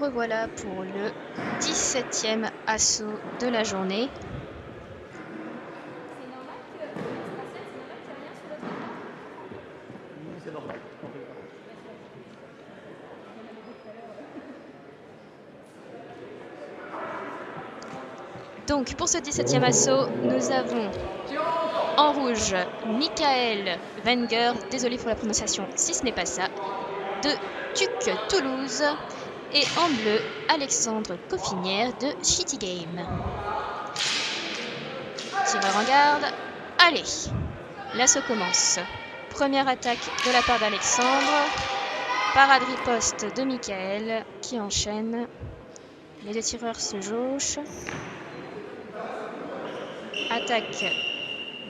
revoilà pour le 17e assaut de la journée. C'est normal. Donc pour ce 17e assaut, nous avons en rouge Michael Wenger, désolé pour la prononciation si ce n'est pas ça, de TUC Toulouse, et en bleu Alexandre Coffinière de Shitty Game. Tireur en garde, allez, l'assaut commence. Première attaque de la part d'Alexandre, parade riposte de Michael qui enchaîne. Les deux tireurs se jauchent. Attaque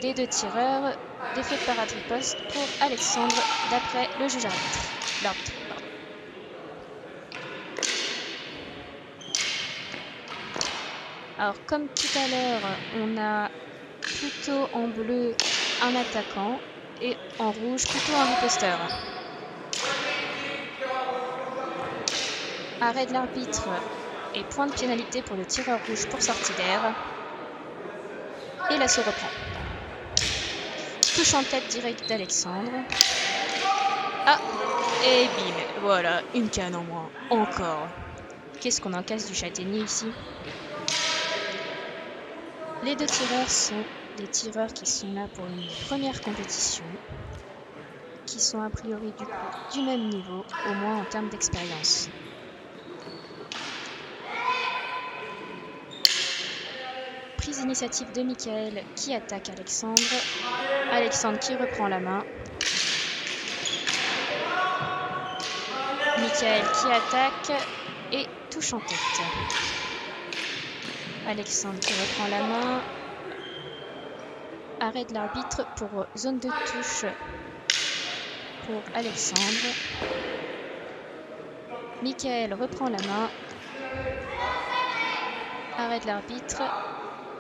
des deux tireurs, défait de parade riposte pour Alexandre d'après le juge arbitre. Alors comme tout à l'heure, on a plutôt en bleu un attaquant et en rouge plutôt un riposteur. Arrêt de l'arbitre et point de pénalité pour le tireur rouge pour sortie d'air. Et l'assaut reprend. Touche en tête directe d'Alexandre. Ah, et bim, voilà, une canne en moins, encore. Qu'est-ce qu'on encaisse du châtaignier ici? Les deux tireurs sont des tireurs qui sont là pour une première compétition, qui sont a priori du coup du même niveau, au moins en termes d'expérience. Prise d'initiative de Michael qui attaque Alexandre. Alexandre qui reprend la main. Michael qui attaque et touche en tête. Alexandre qui reprend la main. Arrêt de l'arbitre pour zone de touche pour Alexandre. Michael reprend la main. Arrêt de l'arbitre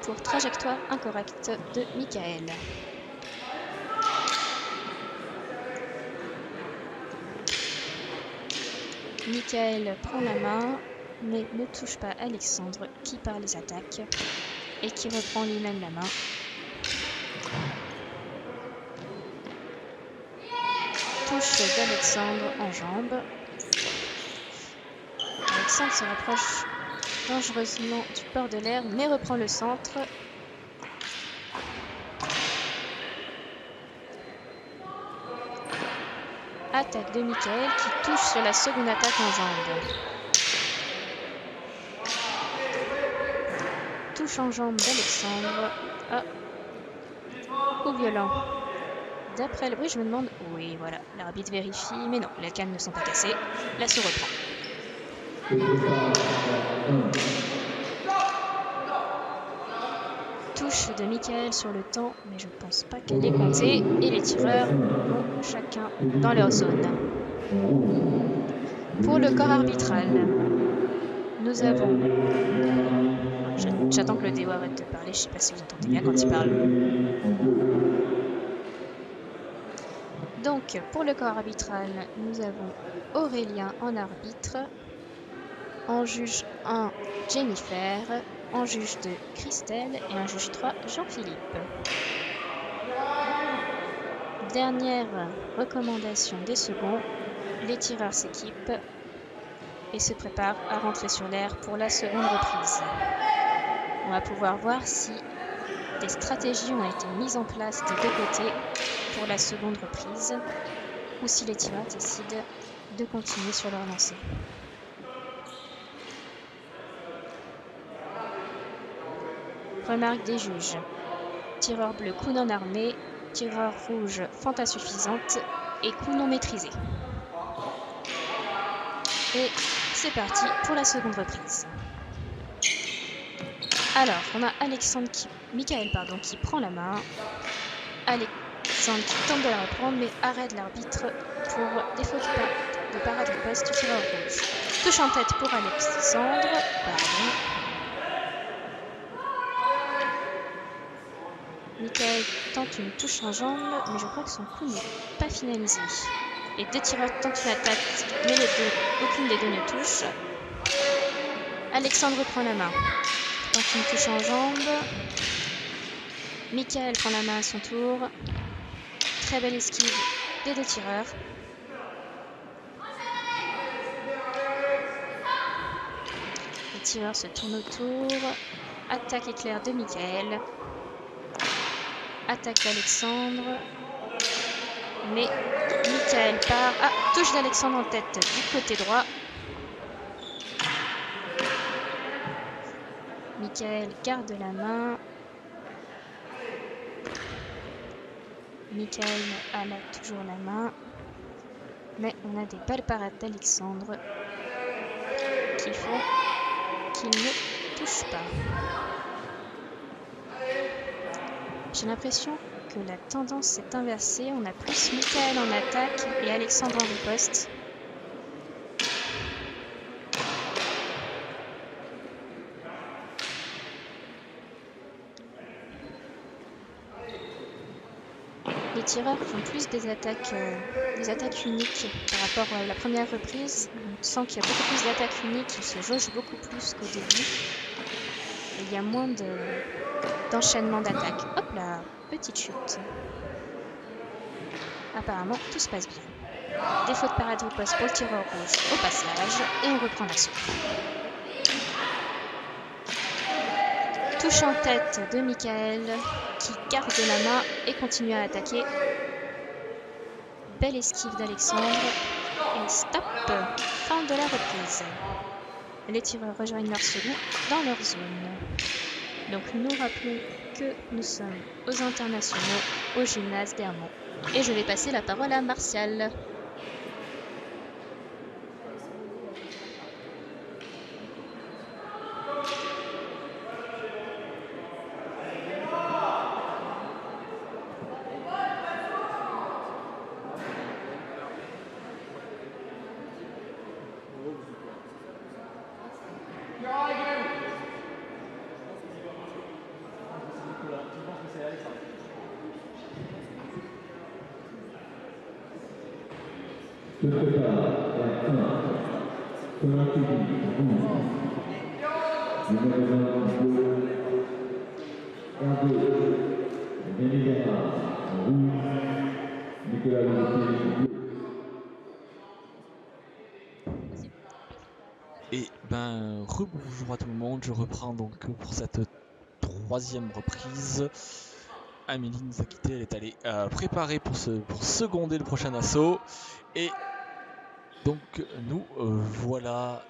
pour trajectoire incorrecte de Michael. Michael prend la main, mais ne touche pas Alexandre qui part les attaques et qui reprend lui-même la main. Touche d'Alexandre en jambe. Alexandre se rapproche dangereusement du bord de l'air, mais reprend le centre. Attaque de Michael qui touche sur la seconde attaque en jambe. Touche en jambe d'Alexandre. Ah, coup violent. D'après le bruit, je me demande... Oui, voilà, l'arbitre vérifie, mais non, les cannes ne sont pas cassées. L'assaut reprend. Touche de Michael sur le temps, mais je pense pas qu'elle est comptée. Et les tireurs vont chacun dans leur zone. Pour le corps arbitral, nous avons... J'attends que le déo arrête de parler, je sais pas si vous entendez bien quand il parle. Donc, pour le corps arbitral, nous avons Aurélien en arbitre, en juge 1, Jennifer, en juge 2, Christelle et en juge 3, Jean-Philippe. Dernière recommandation des seconds, les tireurs s'équipent et se préparent à rentrer sur l'air pour la seconde reprise. On va pouvoir voir si des stratégies ont été mises en place des deux côtés pour la seconde reprise ou si les tireurs décident de continuer sur leur lancée. Remarque des juges. Tireur bleu, coup non armé. Tireur rouge, fente insuffisante. Et coup non maîtrisé. Et c'est parti pour la seconde reprise. Alors, on a Michael qui prend la main. Alexandre qui tente de la reprendre, mais arrête l'arbitre pour défaut de parade riposte du tireur rouge. Touche en tête pour Alexandre. Pardon. Michael tente une touche en jambe, mais je crois que son coup n'est pas finalisé. Les deux tireurs tentent une attaque, mais aucune des deux ne touche. Alexandre prend la main. Donc une touche en jambe. Michael prend la main à son tour. Très belle esquive des deux tireurs. Les tireurs se tournent autour. Attaque éclair de Michael. Attaque d'Alexandre. Mais Michael part. Ah, touche d'Alexandre en tête du côté droit. Michael garde la main. Michael a là toujours la main. Mais on a des balles parades d'Alexandre qui font qu'il ne touche pas. J'ai l'impression que la tendance s'est inversée. On a plus Michael en attaque et Alexandre en riposte. Les tireurs font plus des attaques uniques par rapport à la première reprise. On sent qu'il y a beaucoup plus d'attaques uniques, ils se jaugent beaucoup plus qu'au début. Et il y a moins d'enchaînement d'attaques. Hop là, petite chute. Apparemment, tout se passe bien. Défaut de parade riposte pour le tireur rouge au passage. Et on reprend l'assaut. Touche en tête de Michael qui garde la main et continue à attaquer. Belle esquive d'Alexandre. Et stop. Fin de la reprise. Les tireurs rejoignent leur second dans leur zone. Donc nous rappelons que nous sommes aux internationaux au gymnase d'Hermont. Et je vais passer la parole à Martial. Et ben, rebonjour à tout le monde, je reprends donc pour cette troisième reprise. Amélie nous a quitté, elle est allée préparer pour seconder le prochain assaut. Et donc nous voilà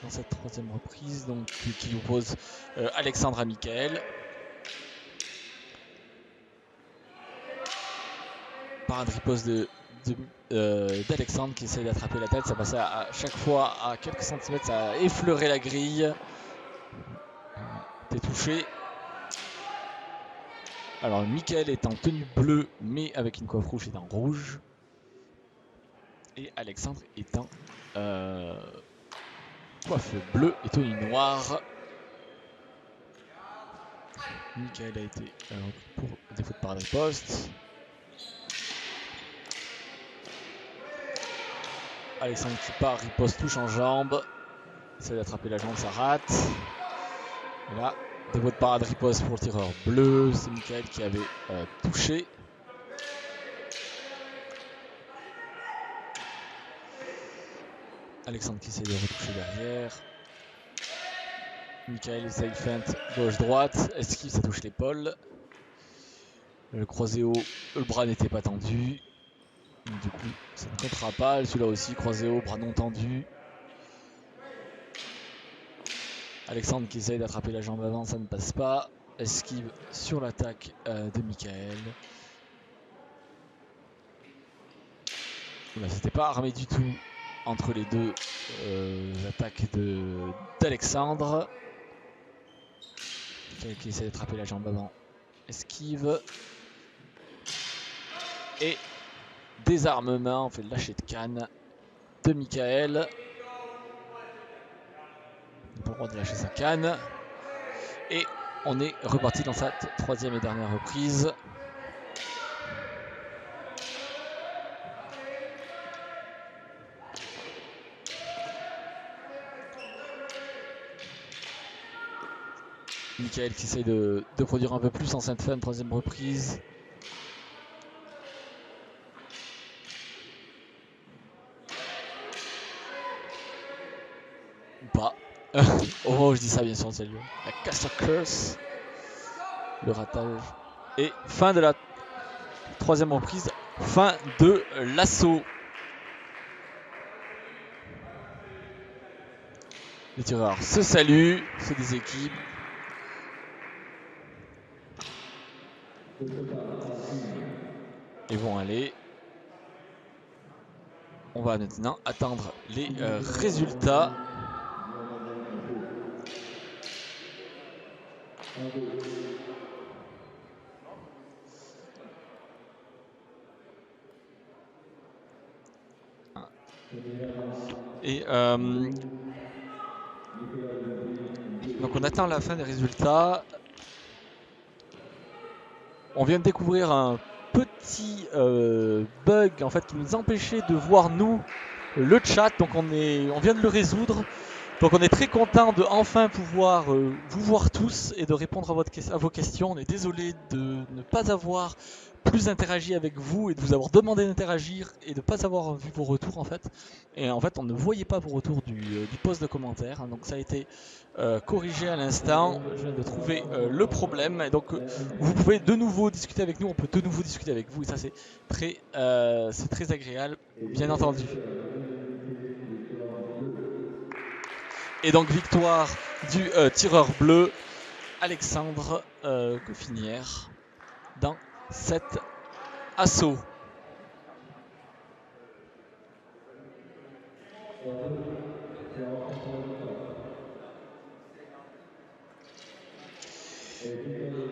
dans cette troisième reprise donc, qui oppose Alexandre à Michael. Parade riposte d'Alexandre qui essaie d'attraper la tête, ça passait à chaque fois à quelques centimètres, ça a effleuré la grille. T'es touché. Alors Michael est en tenue bleue mais avec une coiffe rouge et en rouge. Et Alexandre est en coiffe bleue et tenue noire. Michael a été repris pour défaut de parade riposte. Alexandre qui part, riposte, touche en jambe. Essaie d'attraper la jambe, ça rate. Et là, défaut de parade riposte pour le tireur bleu. C'est Michael qui avait touché. Alexandre qui essaie de retoucher derrière. Michael essaye feinte gauche-droite. Esquive, ça touche l'épaule. Le croisé haut, le bras n'était pas tendu. Du coup, ça ne comptera pas. Celui-là aussi, croisé haut, bras non tendu. Alexandre qui essaye d'attraper la jambe avant, ça ne passe pas. Esquive sur l'attaque de Michael. Là, c'était pas armé du tout entre les deux attaques d'Alexandre. Michael qui essaie d'attraper la jambe avant. Esquive. Et désarmement, on fait le lâcher de canne de Michael. Il n'a pas le droit de lâcher sa canne. Et on est reparti dans cette troisième et dernière reprise. Michael qui essaye de produire un peu plus en cette fin de troisième reprise. Ou pas. Au moment où je dis ça, bien sûr, c'est lui. La Caster Curse. Le ratage. Et fin de la troisième reprise. Fin de l'assaut. Les tireurs se saluent, se déséquipent. Ils vont aller. On va maintenant attendre les résultats. Et donc on attend la fin des résultats. On vient de découvrir un petit bug en fait qui nous empêchait de voir nous le chat, donc on vient de le résoudre. Donc on est très content de enfin pouvoir vous voir tous et de répondre à vos questions. On est désolé de ne pas avoir plus interagi avec vous et de vous avoir demandé d'interagir et de ne pas avoir vu vos retours en fait. Et en fait on ne voyait pas vos retours du post de commentaires, hein, donc ça a été corrigé à l'instant. Je viens de trouver le problème et donc vous pouvez de nouveau discuter avec nous, on peut de nouveau discuter avec vous et ça c'est très agréable bien entendu. Et donc victoire du tireur bleu Alexandre Goffinière dans cet assaut.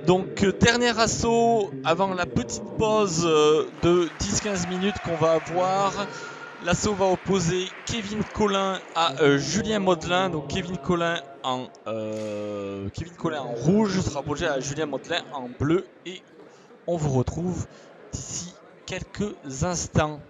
Donc dernier assaut avant la petite pause de 10-15 minutes qu'on va avoir. L'assaut va opposer Kevin Collin à Julien Modelin. Donc Kevin Collin en rouge sera opposé à Julien Modelin en bleu. Et on vous retrouve d'ici quelques instants.